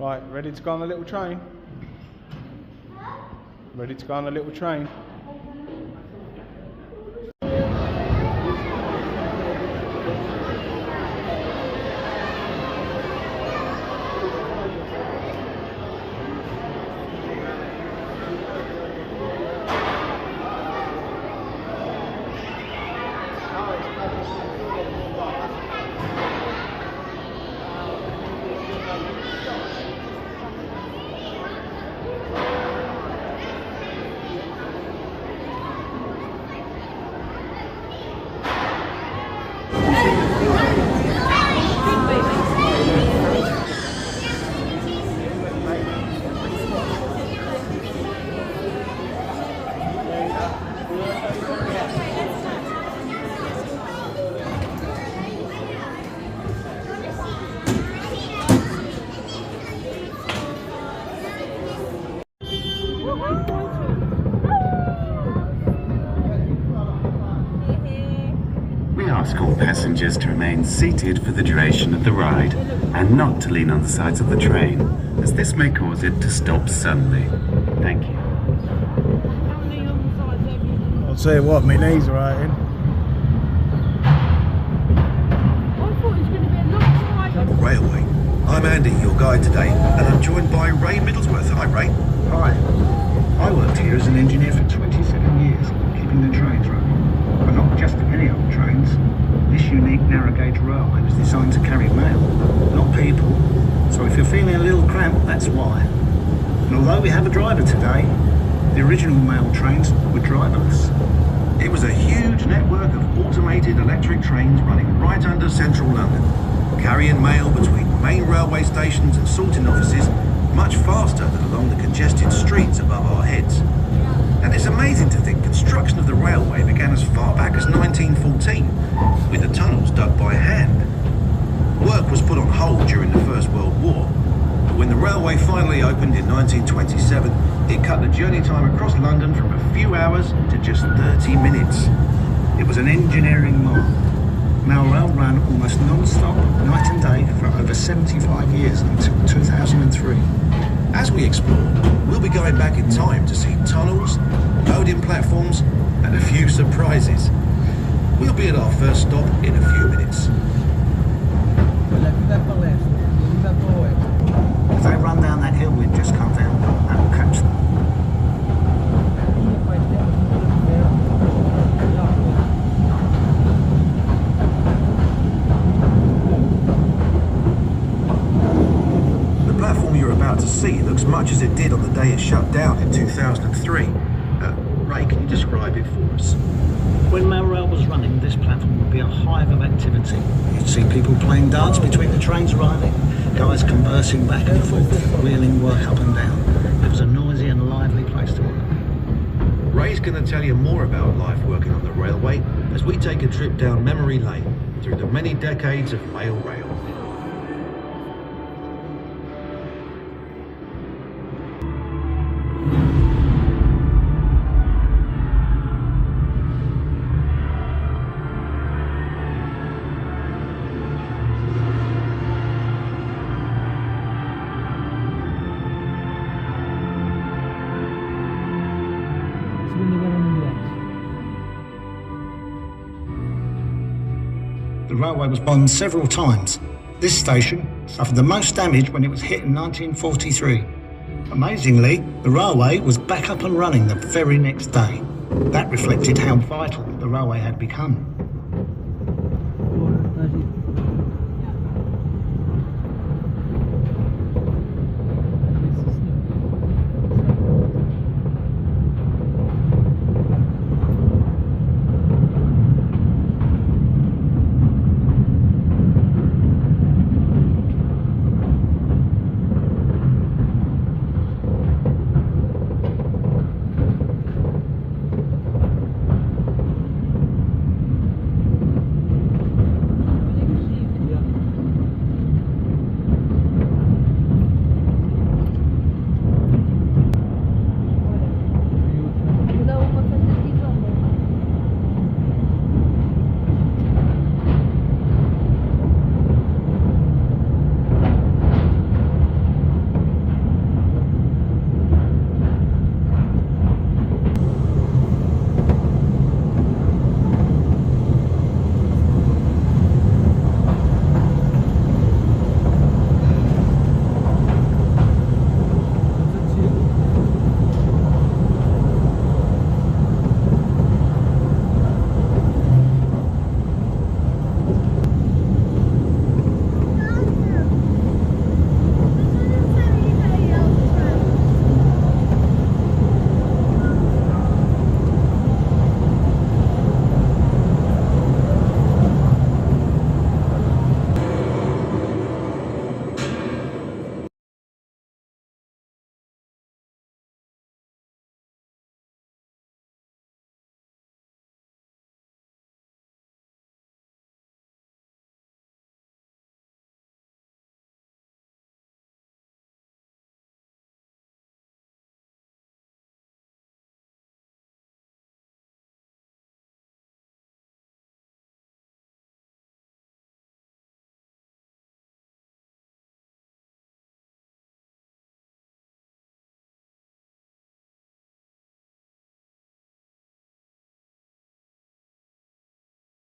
Right, ready to go on the little train? Ready to go on the little train? We ask all passengers to remain seated for the duration of the ride and not to lean on the sides of the train, as this may cause it to stop suddenly. Thank you. I'll tell you what, my knees are hurting. Railway. I'm Andy, your guide today, and I'm joined by Ray Middlesworth. Hi, Ray. Hi. I worked here as an engineer for 27 years, keeping the trains running. But not just any old trains. This unique narrow gauge railway was designed to carry mail, not people. So if you're feeling a little cramped, that's why. And although we have a driver today, the original mail trains were driverless. It was a huge network of automated electric trains running right under central London, carrying mail between main railway stations and sorting offices much faster than along the congested streets above our heads. And it's amazing to think construction of the railway began as far back as 1914, with the tunnels dug by hand. Work was put on hold during the First World War, but when the railway finally opened in 1927, it cut the journey time across London from a few hours to just 30 minutes. It was an engineering marvel. Mailrail ran almost non-stop, night and day, for over 75 years until 2003. As we explore, we'll be going back in time to see tunnels, loading platforms, and a few surprises. We'll be at our first stop in a few minutes. If they run down that hill we've just come down, that will catch them. The platform you're about to see looks much as it did on the day it shut down in 2003. Ray, can you describe it for us? When Mailrail was running, this platform would be a hive of activity. You'd see people playing darts between the trains arriving, guys conversing back and forth, wheeling work up and down. It was a noisy and lively place to work. Ray's going to tell you more about life working on the railway as we take a trip down memory lane through the many decades of mail rail. The railway was bombed several times. This station suffered the most damage when it was hit in 1943. Amazingly, the railway was back up and running the very next day. That reflected how vital the railway had become.